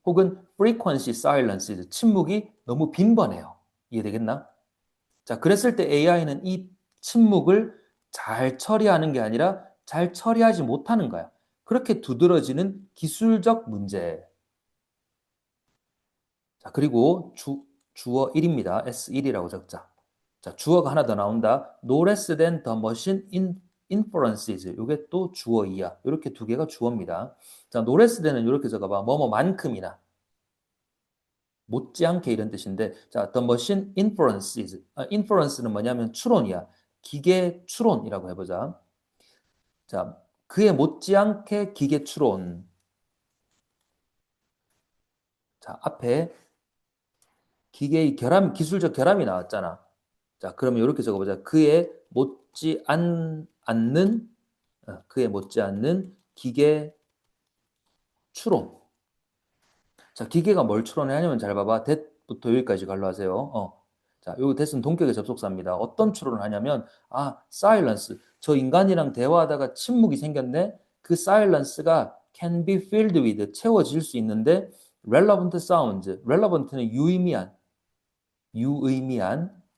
혹은 frequency silence, 침묵이 너무 빈번해요. 이해되겠나? 자, 그랬을 때 AI는 이 침묵을 잘 처리하는 게 아니라 잘 처리하지 못하는 거야. 그렇게 두드러지는 기술적 문제. 자, 그리고 주어 1입니다. S1이라고 적자. 자, 주어가 하나 더 나온다. No less than the machine inferences. 이게 또 주어 2야. 이렇게 두 개가 주어입니다. 자, no less than은 이렇게 적어봐. 뭐뭐만큼이나. 못지않게 이런 뜻인데, 자, the machine inferences. inference는 뭐냐면 추론이야. 기계 추론이라고 해보자. 자, 그에 못지않게 기계 추론. 자, 앞에 기계의 기술적 결함이 나왔잖아. 자, 그러면 이렇게 적어보자. 그에 못지않는 기계 추론. 자, 기계가 뭘 추론해 하냐면 잘 봐봐. 여기서부터 여기까지 갈로 하세요. 자, 요 that은 동격의 접속사입니다. 어떤 추론을 하냐면, silence. 저 인간이랑 대화하다가 침묵이 생겼네? 그 silence가 can be filled with, 채워질 수 있는데, relevant sounds. relevant는 유의미한,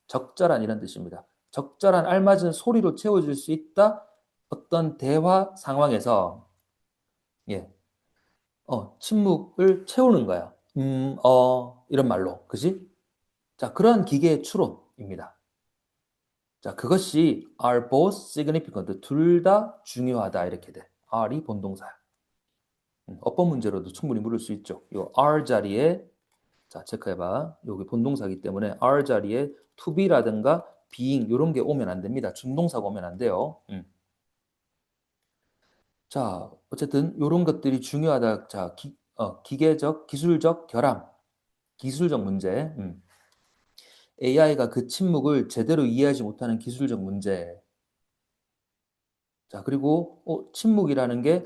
적절한 이런 뜻입니다. 적절한 알맞은 소리로 채워질 수 있다. 어떤 대화 상황에서, 예, 침묵을 채우는 거야. 이런 말로. 그지? 자, 그러한 기계의 추론입니다. 자, 그것이 are both significant. 둘 다 중요하다. 이렇게 돼. are이 본동사야. 어법 문제로도 충분히 물을 수 있죠. 요 are 자리에, 자, 체크해봐. 여기 본동사이기 때문에 are 자리에 to be라든가 being 이런 게 오면 안 됩니다. 준동사가 오면 안 돼요. 자, 어쨌든 이런 것들이 중요하다. 자, 기계적, 기술적 결함, 기술적 문제. AI가 그 침묵을 제대로 이해하지 못하는 기술적 문제. 자, 그리고 침묵이라는 게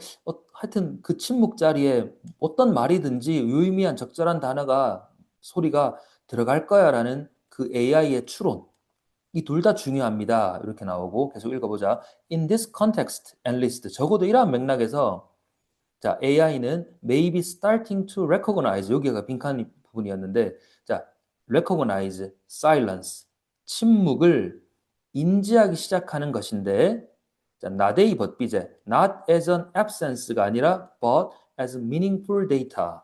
하여튼 그 침묵 자리에 어떤 말이든지 유의미한 적절한 단어가 소리가 들어갈 거야라는 그 AI의 추론. 이 둘 다 중요합니다. 이렇게 나오고 계속 읽어보자. In this context, at least 적어도 이러한 맥락에서 자, AI는 maybe starting to recognize 여기가 빈칸 부분이었는데 자, recognize silence 침묵을 인지하기 시작하는 것인데 자, not a but B제 not as an absence가 아니라 but as meaningful data.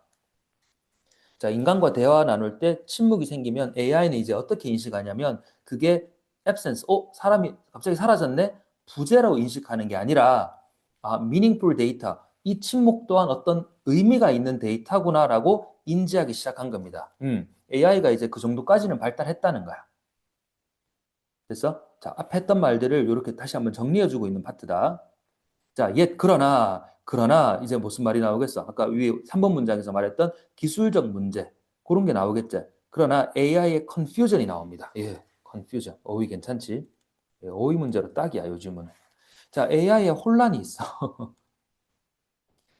자, 인간과 대화 나눌 때 침묵이 생기면 AI는 이제 어떻게 인식하냐면 그게 absence, 사람이 갑자기 사라졌네? 부재라고 인식하는 게 아니라 meaningful data. 이 침묵 또한 어떤 의미가 있는 데이터구나라고 인지하기 시작한 겁니다. AI가 이제 그 정도까지는 발달했다는 거야. 됐어? 자, 앞에 했던 말들을 이렇게 다시 한번 정리해주고 있는 파트다. 자, 그러나 이제 무슨 말이 나오겠어? 아까 위에 3번 문장에서 말했던 기술적 문제 그런 게 나오겠지. 그러나 AI의 confusion이 나옵니다. 예, confusion. 어휘 괜찮지? 예, 어휘 문제로 딱이야 요즘은. 자, AI의 혼란이 있어.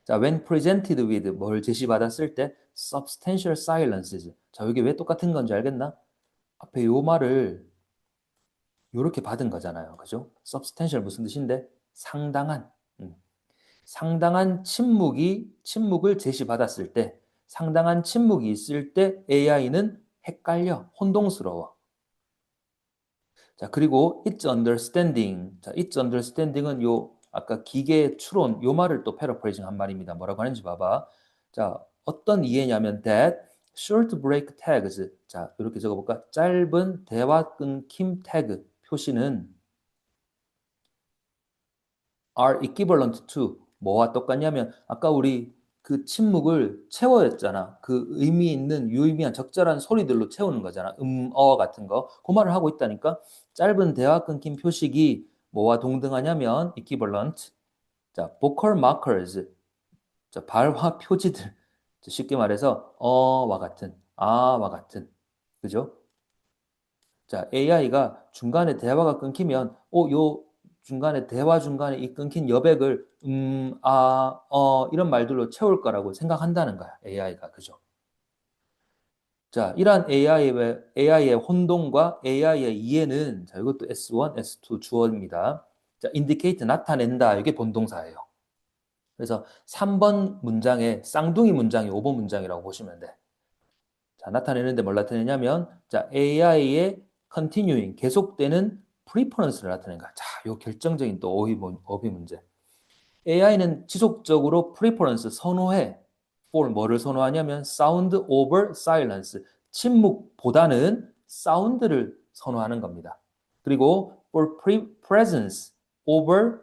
자, when presented with 뭘 제시받았을 때 substantial silences. 자, 이게 왜 똑같은 건지 알겠나? 앞에 요 말을 요렇게 받은 거잖아요. 그죠? substantial 무슨 뜻인데? 상당한. 상당한 침묵을 제시받았을 때, 상당한 침묵이 있을 때 AI는 헷갈려, 혼동스러워. 자, 그리고 it's understanding. 자, it's understanding은 아까 기계의 추론, 요 말을 또 패러프레이징 한 말입니다. 뭐라고 하는지 봐봐. 자, 어떤 이해냐면 that short break tags. 자, 이렇게 적어볼까? 짧은 대화 끊김 태그 표시는 are equivalent to 뭐와 똑같냐면 아까 우리 그 침묵을 채워였잖아. 그 의미 있는 유의미한 적절한 소리들로 채우는 거잖아. 같은 거. 그 말을 하고 있다니까. 짧은 대화 끊긴 표식이 뭐와 동등하냐면 equivalent. 자, vocal markers. 자, 발화 표지들. 자, 쉽게 말해서 어와 같은, 아와 같은. 그죠? 자, AI가 중간에 대화가 끊기면 요 중간에 대화 중간에 이 끊긴 여백을 이런 말들로 채울 거라고 생각한다는 거야. AI가. 그죠? 자, 이러한 AI의 혼동과 AI의 이해는 자, 이것도 S1, S2 주어입니다. 자, indicate 나타낸다. 이게 본동사예요. 그래서 3번 문장에 쌍둥이 문장이 5번 문장이라고 보시면 돼. 자, 나타내는데 뭘 나타내냐면 자, AI의 continuing 계속되는 preference를 나타내는 거야. 자, 요 결정적인 또 어휘 문제. AI는 지속적으로 preference 선호해. for 뭐를 선호하냐면 sound over silence. 침묵보다는 사운드를 선호하는 겁니다. 그리고 for presence over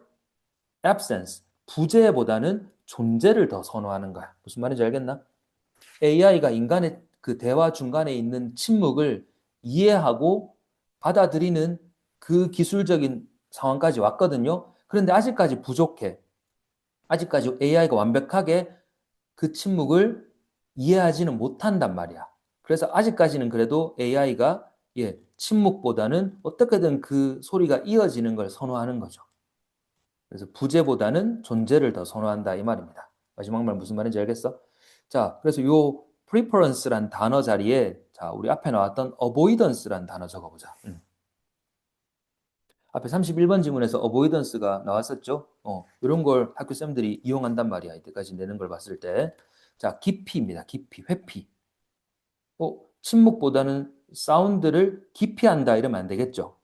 absence. 부재보다는 존재를 더 선호하는 거야. 무슨 말인지 알겠나? AI가 인간의 그 대화 중간에 있는 침묵을 이해하고 받아들이는 그 기술적인 상황까지 왔거든요. 그런데 아직까지 부족해. 아직까지 AI가 완벽하게 그 침묵을 이해하지는 못한단 말이야. 그래서 아직까지는 그래도 AI가 침묵보다는 어떻게든 그 소리가 이어지는 걸 선호하는 거죠. 그래서 부재보다는 존재를 더 선호한다 이 말입니다. 마지막 말 무슨 말인지 알겠어? 자, 그래서 요 preference란 단어 자리에 자, 우리 앞에 나왔던 avoidance라는 단어 적어보자. 앞에 31번 지문에서 avoidance가 나왔었죠? 이런 걸 학교 쌤들이 이용한단 말이야. 이때까지 내는 걸 봤을 때. 자, 기피입니다. 기피, 회피. 침묵보다는 사운드를 기피한다 이러면 안 되겠죠?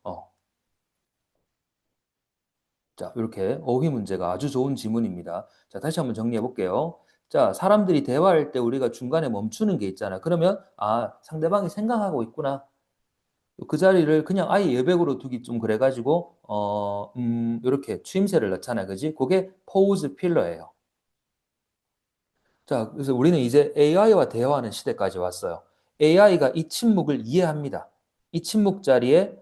자, 이렇게 어휘 문제가 아주 좋은 지문입니다. 자, 다시 한번 정리해 볼게요. 자, 사람들이 대화할 때 우리가 중간에 멈추는 게 있잖아. 그러면, 상대방이 생각하고 있구나. 그 자리를 그냥 아예 여백으로 두기 좀 그래가지고, 이렇게 추임새를 넣잖아. 그지? 그게 pause 필러예요. 자, 그래서 우리는 이제 AI와 대화하는 시대까지 왔어요. AI가 이 침묵을 이해합니다. 이 침묵 자리에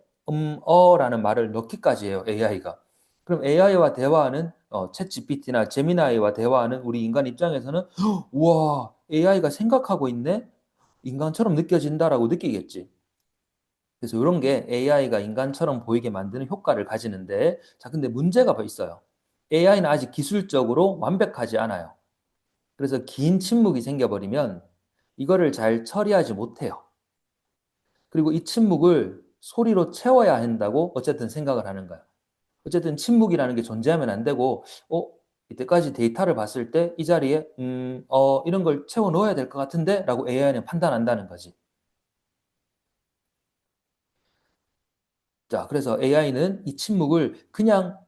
라는 말을 넣기까지 해요, AI가. 그럼 AI와 대화하는 챗 GPT나 제미나이와 대화하는 우리 인간 입장에서는 우와, AI가 생각하고 있네? 인간처럼 느껴진다라고 느끼겠지. 그래서 이런 게 AI가 인간처럼 보이게 만드는 효과를 가지는데, 자, 근데 문제가 있어요. AI는 아직 기술적으로 완벽하지 않아요. 그래서 긴 침묵이 생겨버리면 이거를 잘 처리하지 못해요. 그리고 이 침묵을 소리로 채워야 한다고 어쨌든 생각을 하는 거야. 어쨌든 침묵이라는 게 존재하면 안 되고, 이때까지 데이터를 봤을 때 이 자리에, 이런 걸 채워 넣어야 될 것 같은데? 라고 AI는 판단한다는 거지. 자, 그래서 AI는 이 침묵을 그냥,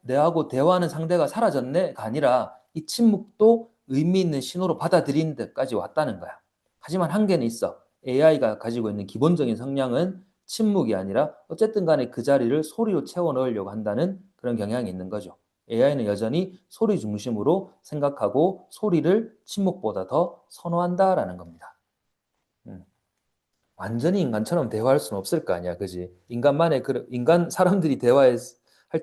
내하고 대화하는 상대가 사라졌네가 아니라 이 침묵도 의미 있는 신호로 받아들이는 데까지 왔다는 거야. 하지만 한계는 있어. AI가 가지고 있는 기본적인 성향은 침묵이 아니라 어쨌든 간에 그 자리를 소리로 채워 넣으려고 한다는 그런 경향이 있는 거죠. AI는 여전히 소리 중심으로 생각하고 소리를 침묵보다 더 선호한다라는 겁니다. 음. 완전히 인간처럼 대화할 수는 없을 거 아니야, 그지? 인간 사람들이 대화할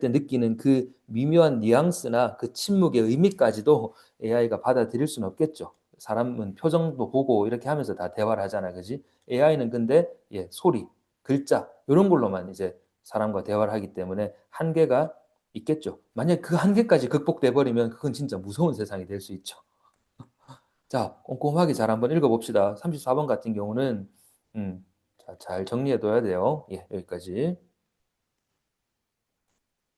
때 느끼는 그 미묘한 뉘앙스나 그 침묵의 의미까지도 AI가 받아들일 수는 없겠죠. 사람은 표정도 보고 이렇게 하면서 다 대화를 하잖아, 그지? AI는 근데 소리, 글자 이런 걸로만 이제 사람과 대화를 하기 때문에 한계가 있겠죠. 만약 그 한계까지 극복돼 버리면 그건 진짜 무서운 세상이 될 수 있죠. 자, 꼼꼼하게 잘 한번 읽어봅시다. 34번 같은 경우는 자, 잘 정리해둬야 돼요. 예, 여기까지.